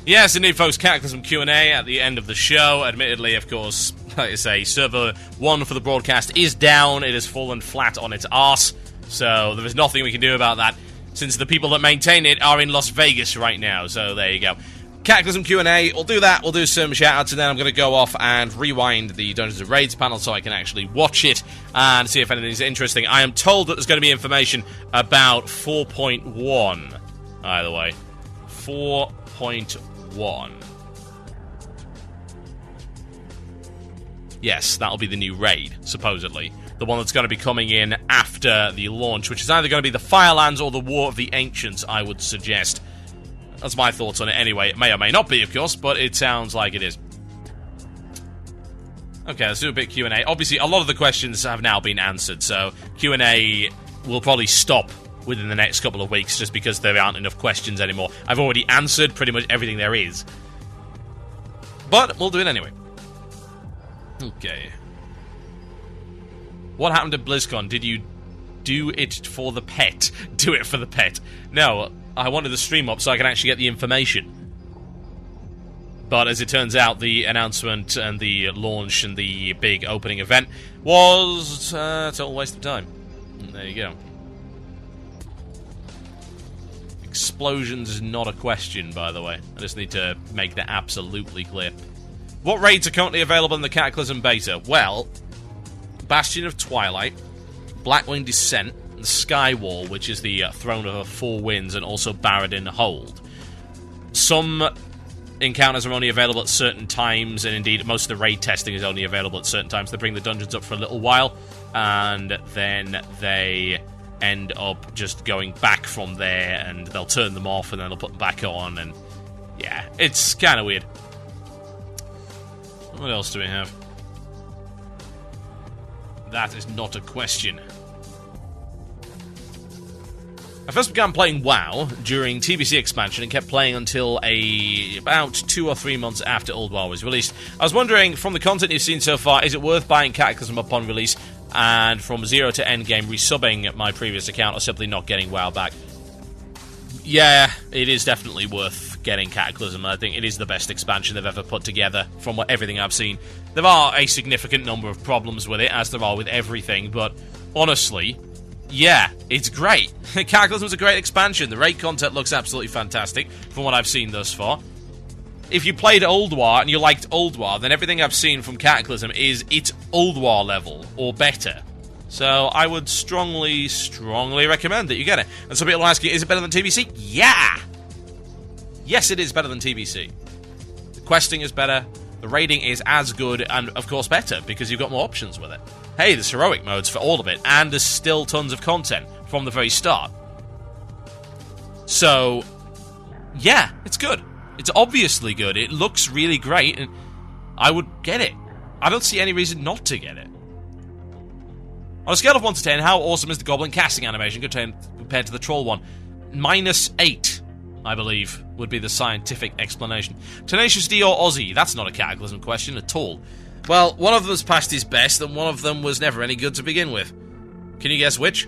Yes, indeed, folks, Cataclysm Q&A at the end of the show. Admittedly, of course, like I say, server 1 for the broadcast is down. It has fallen flat on its arse, so there is nothing we can do about that, since the people that maintain it are in Las Vegas right now, so there you go. Cataclysm Q&A, we'll do that, we'll do some shout-outs, and then I'm going to go off and rewind the Dungeons & Raids panel so I can actually watch it and see if anything's interesting. I am told that there's going to be information about 4.1, either way. 4.1. Yes, that'll be the new raid, supposedly. The one that's going to be coming in after the launch, which is either going to be the Firelands or the War of the Ancients, I would suggest. That's my thoughts on it anyway. It may or may not be, of course, but it sounds like it is. Okay, let's do a bit Q&A. Obviously, a lot of the questions have now been answered, so Q&A will probably stop within the next couple of weeks, just because there aren't enough questions anymore. I've already answered pretty much everything there is. But we'll do it anyway. Okay. What happened to BlizzCon? Did you do it for the pet? Do it for the pet. No, I wanted the stream up so I can actually get the information. But as it turns out, the announcement and the launch and the big opening event was a total waste of time. And there you go. Explosions is not a question, by the way. I just need to make that absolutely clear. What raids are currently available in the Cataclysm beta? Well, Bastion of Twilight, Blackwing Descent, the Skywall, which is the Throne of Four Winds, and also Barradin Hold. Some encounters are only available at certain times, and indeed most of the raid testing is only available at certain times. They bring the dungeons up for a little while, and then they end up just going back from there, and they'll turn them off, and then they'll put them back on, and yeah, it's kind of weird. What else do we have? That is not a question. I first began playing WoW during TBC expansion and kept playing until about 2 or 3 months after Old WoW was released. I was wondering, from the content you've seen so far, is it worth buying Cataclysm upon release and from 0 to endgame resubbing my previous account, or simply not getting WoW back? Yeah, it is definitely worth getting Cataclysm. I think it is the best expansion they've ever put together from everything I've seen. There are a significant number of problems with it, as there are with everything, but honestly, yeah, it's great. Cataclysm's a great expansion. The raid content looks absolutely fantastic from what I've seen thus far. If you played Old WoW and you liked Old WoW, then everything I've seen from Cataclysm is its Old WoW level, or better. So I would strongly, strongly recommend that you get it. And some people are asking, is it better than TBC? Yeah! Yes, it is better than TBC. The questing is better, the raiding is as good, and of course better, because you've got more options with it. Hey, there's heroic modes for all of it, and there's still tons of content from the very start. So, yeah, it's good. It's obviously good. It looks really great, and I would get it. I don't see any reason not to get it. On a scale of 1 to 10, how awesome is the Goblin casting animation compared to the Troll one? -8, I believe, would be the scientific explanation. Tenacious D or Aussie? That's not a Cataclysm question at all. Well, one of them's past his best, and one of them was never any good to begin with. Can you guess which?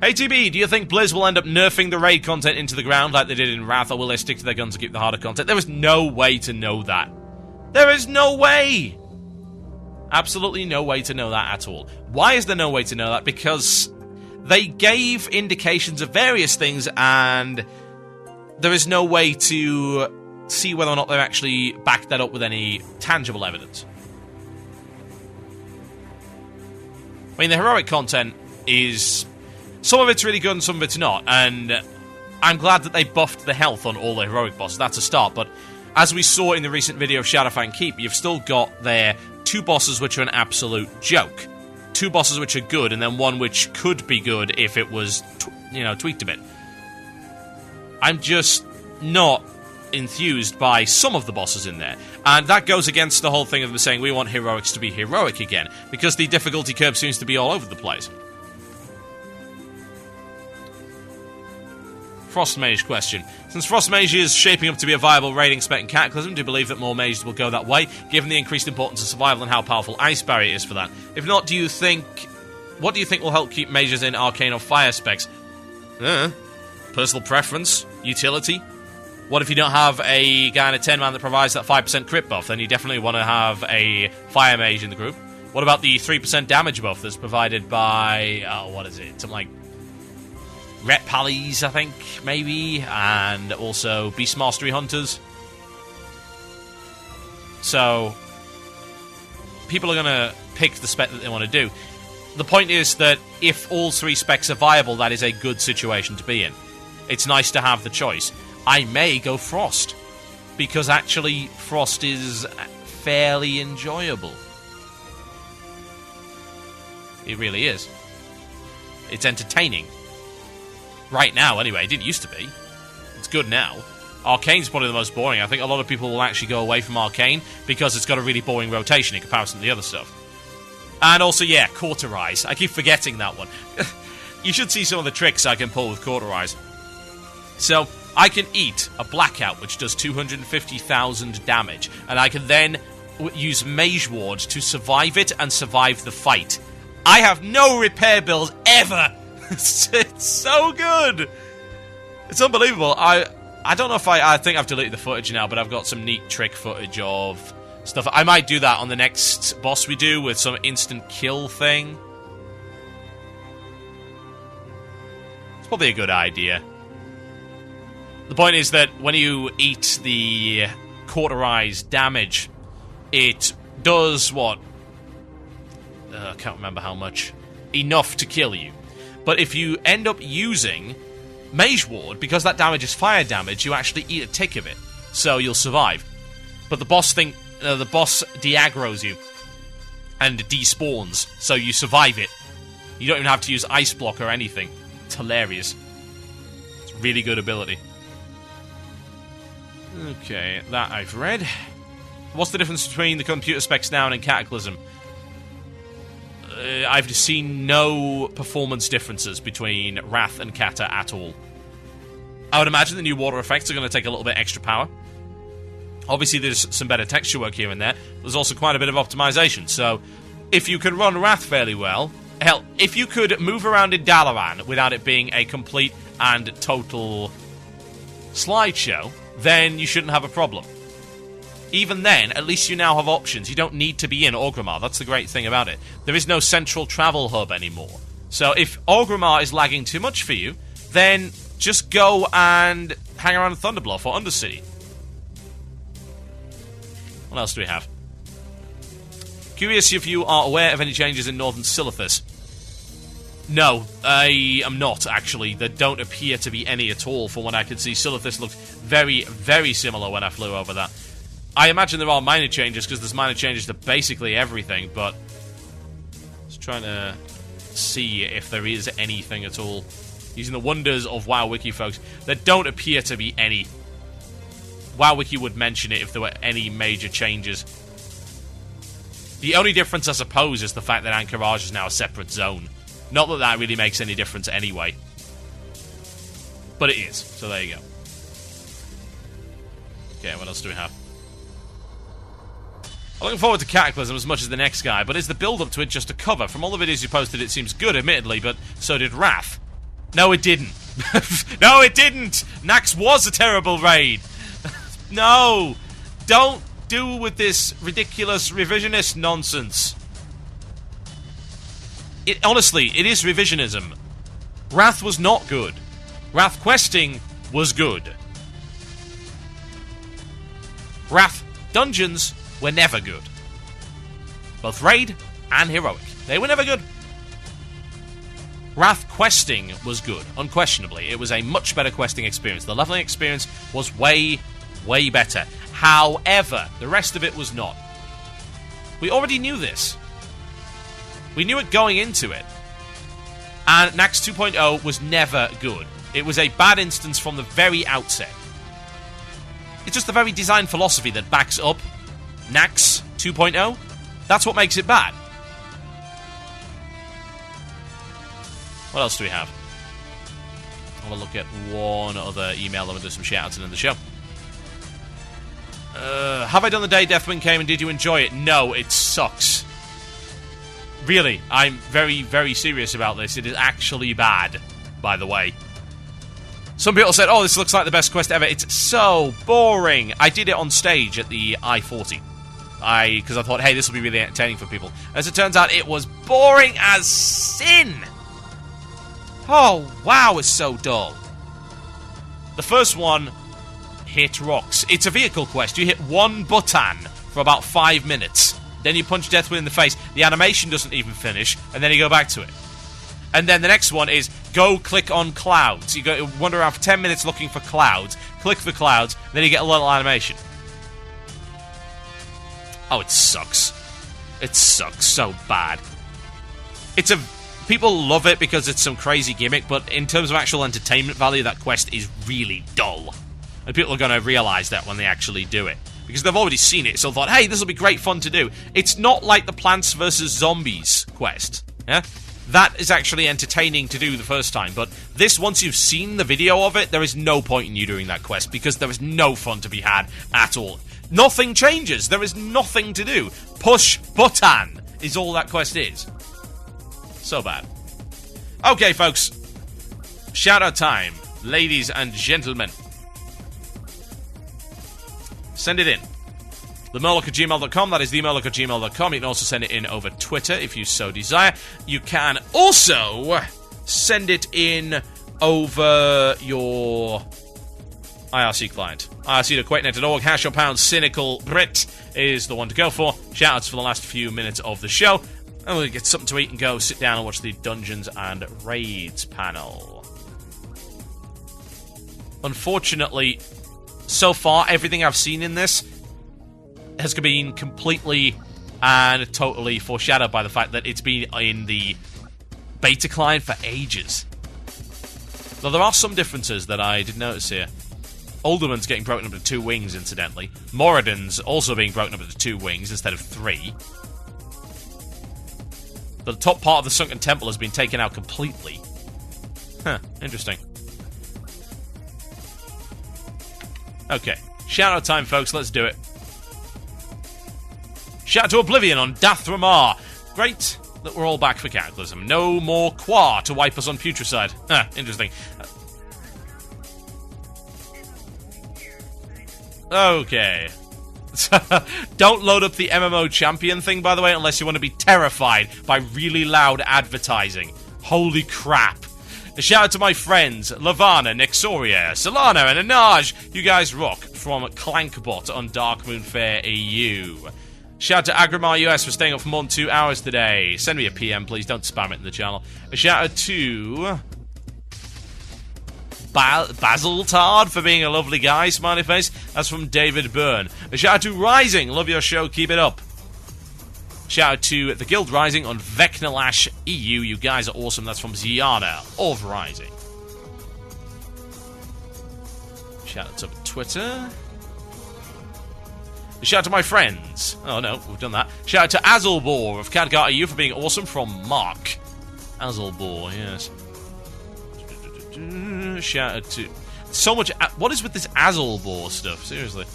Hey TB, do you think Blizz will end up nerfing the raid content into the ground like they did in Wrath, or will they stick to their guns and keep the harder content? There is no way to know that. There is no way! Absolutely no way to know that at all. Why is there no way to know that? Because they gave indications of various things, and there is no way to see whether or not they've actually backed that up with any tangible evidence. I mean, the heroic content is... some of it's really good and some of it's not, and I'm glad that they buffed the health on all the heroic bosses. That's a start, but as we saw in the recent video of Shadowfang Keep, you've still got there 2 bosses which are an absolute joke. 2 bosses which are good, and then one which could be good if it was, tweaked a bit. I'm just not enthused by some of the bosses in there, and that goes against the whole thing of them saying we want heroics to be heroic again, because the difficulty curve seems to be all over the place. Frost Mage question. Since Frost Mage is shaping up to be a viable raiding spec in Cataclysm, do you believe that more mages will go that way, given the increased importance of survival and how powerful Ice Barrier is for that? If not, what do you think will help keep mages in Arcane or Fire specs? Personal preference? Utility? What if you don't have a guy in a 10-man that provides that 5% crit buff? Then you definitely want to have a fire mage in the group. What about the 3% damage buff that's provided by... oh, what is it? Something like... Ret Pallies, I think, maybe? And also Beast Mastery Hunters. So... people are going to pick the spec that they want to do. The point is that if all 3 specs are viable, that is a good situation to be in. It's nice to have the choice. I may go Frost, because actually Frost is fairly enjoyable. It really is. It's entertaining. Right now, anyway. It didn't used to be. It's good now. Arcane's probably the most boring. I think a lot of people will actually go away from Arcane because it's got a really boring rotation in comparison to the other stuff. And also, yeah, Cauterize. I keep forgetting that one. You should see some of the tricks I can pull with Cauterize. So, I can eat a Blackout, which does 250,000 damage, and I can then use Mage Ward to survive it and survive the fight. I have no repair bills ever! It's so good! It's unbelievable. I don't know if I think I've deleted the footage now, but I've got some neat trick footage of stuff. I might do that on the next boss we do with some instant kill thing. It's probably a good idea. The point is that when you eat the Cauterized damage, it does what? I can't remember how much. Enough to kill you. But if you end up using Mage Ward, because that damage is fire damage, you actually eat a tick of it, so you'll survive. But the boss de-aggroes you and despawns, so you survive it. You don't even have to use Ice Block or anything. It's hilarious. It's a really good ability. Okay, that I've read. What's the difference between the computer specs now and Cataclysm? I've seen no performance differences between Wrath and Kata at all. I would imagine the new water effects are going to take a little bit extra power. Obviously, there's some better texture work here and there. There's also quite a bit of optimization. So, if you can run Wrath fairly well... hell, if you could move around in Dalaran without it being a complete and total slideshow, then you shouldn't have a problem. Even then, at least you now have options. You don't need to be in Orgrimmar. That's the great thing about it. There is no central travel hub anymore. So if Orgrimmar is lagging too much for you, then just go and hang around Thunderbluff or Undercity. What else do we have? Curious if you are aware of any changes in Northern Silithus. No, I am not, actually. There don't appear to be any at all from what I could see. Silithus looked very, very similar when I flew over that. I imagine there are minor changes, because there's minor changes to basically everything, but... just trying to see if there is anything at all. Using the wonders of WoWWiki, folks. There don't appear to be any. WoWWiki would mention it if there were any major changes. The only difference, I suppose, is the fact that Anchorage is now a separate zone. Not that that really makes any difference anyway. But it is, so there you go. Okay, what else do we have? I'm looking forward to Cataclysm as much as the next guy, but is the build-up to it just a cover? From all the videos you posted, it seems good, admittedly, but so did Wrath. No, it didn't. No, it didn't! Nax was a terrible raid! No! Don't do with this ridiculous revisionist nonsense. Honestly, it is revisionism. Wrath was not good. Wrath questing was good. Wrath dungeons were never good. Both raid and heroic. They were never good. Wrath questing was good, unquestionably. It was a much better questing experience. The leveling experience was way, way better. However, the rest of it was not. We already knew this. We knew it going into it. And Nax 2.0 was never good. It was a bad instance from the very outset. It's just the very design philosophy that backs up Nax 2.0. That's what makes it bad. What else do we have? I'll look at one other email and we'll do some shout-outs in the show. Have I done the day Deathwing came and did you enjoy it? No, it sucks. Really, I'm very, very serious about this. It is actually bad, by the way. Some people said, oh, this looks like the best quest ever. It's so boring. I did it on stage at the I-40. Because I thought, hey, this will be really entertaining for people. As it turns out, it was boring as sin. Oh, wow, it's so dull. The first one, hit rocks. It's a vehicle quest. You hit one button for about 5 minutes. Then you punch Deathwing in the face. The animation doesn't even finish, and then you go back to it. And then the next one is go click on clouds. You go wander around for 10 minutes looking for clouds. Click the clouds, then you get a little animation. Oh, it sucks. It sucks so bad. People love it because it's some crazy gimmick, but in terms of actual entertainment value, that quest is really dull. And people are going to realise that when they actually do it. Because they've already seen it, so thought, hey, this will be great fun to do. It's not like the Plants vs. Zombies quest. Yeah? That is actually entertaining to do the first time, but this, once you've seen the video of it, there is no point in you doing that quest, because there is no fun to be had at all. Nothing changes. There is nothing to do. Push button is all that quest is. So bad. Okay, folks. Shout-out time. Ladies and gentlemen. Send it in. TheMurloc@gmail.com. That is TheMurloc@gmail.com. You can also send it in over Twitter if you so desire. You can also send it in over your IRC client. IRC.quakenet.org, #pound cynical Brit is the one to go for. Shoutouts for the last few minutes of the show. And we'll get something to eat and go sit down and watch the Dungeons and Raids panel. Unfortunately, so far, everything I've seen in this has been completely and totally foreshadowed by the fact that it's been in the beta client for ages. Though there are some differences that I did notice here. Alderman's getting broken up into 2 wings, incidentally. Moradin's also being broken up into 2 wings instead of 3. The top part of the Sunken Temple has been taken out completely. Huh, interesting. Okay, shout-out time, folks. Let's do it. Shout out to Oblivion on Dathramar. Great that we're all back for Cataclysm. No more Qua to wipe us on Putricide. Huh, interesting. Okay. Don't load up the MMO champion thing, by the way, unless you want to be terrified by really loud advertising. Holy crap. A shout out to my friends, Lavana, Nexoria, Solana, and Anaj. You guys rock, from Clankbot on Darkmoon Fair EU. Shout out to Agrimar US for staying up for more than 2 hours today. Send me a PM, please. Don't spam it in the channel. A shout out to Basiltard for being a lovely guy, smiley face. That's from David Byrne. A shout out to Rising. Love your show. Keep it up. Shout out to the Guild Rising on Vecnalash EU. You guys are awesome. That's from Ziana of Rising. Shout out to Twitter. A shout out to my friends. Oh no, we've done that. Shout out to Azelbor of Cadgar EU for being awesome from Mark. Azelbor, yes. Shout out to... So much... What is with this Azelbor stuff? Seriously.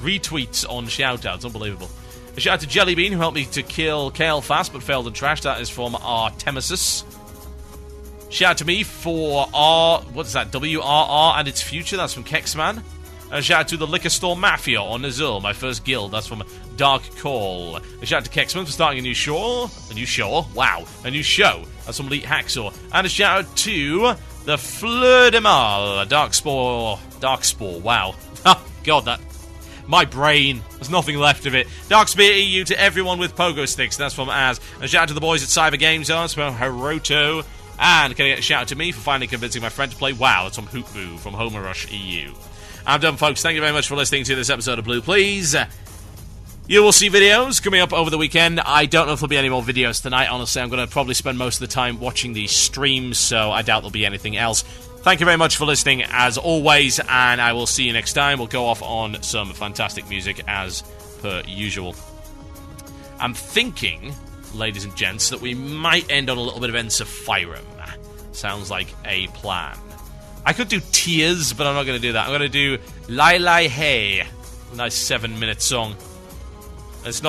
Retweets on shoutouts. Unbelievable. A shout out to Jellybean, who helped me to kill Kale fast but failed in trash. That is from Artemesis. Shout out to me for what is that? WRR and its future. That's from Kexman. And a shout out to the Liquor Store Mafia on Azul, my first guild. That's from Dark Call. A shout out to Kexman for starting a new show. Wow. A new show. That's from Elite Hacksaw. And a shout out to the Fleur de Mal. Darkspore. Wow. God, that... My brain. There's nothing left of it. Darkspear EU to everyone with pogo sticks. That's from Az. And a shout out to the boys at Cyber Game Zones from Hiroto. And can I get a shout out to me for finally convincing my friend to play WoW? It's from Hoopboo from Homer Rush EU. I'm done, folks. Thank you very much for listening to this episode of Blue Please. You will see videos coming up over the weekend. I don't know if there'll be any more videos tonight. Honestly, I'm going to probably spend most of the time watching these streams, so I doubt there'll be anything else. Thank you very much for listening, as always, and I will see you next time. We'll go off on some fantastic music, as per usual. I'm thinking, ladies and gents, that we might end on a little bit of Encephirum. Sounds like a plan. I could do Tears, but I'm not going to do that. I'm going to do Lai Lai Hey. Nice 7-minute song. Let's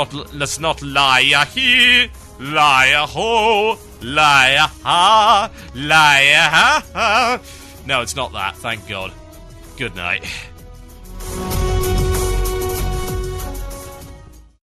not lie he, lie ho, lie ha, lie ha. No, it's not that, thank God. Good night.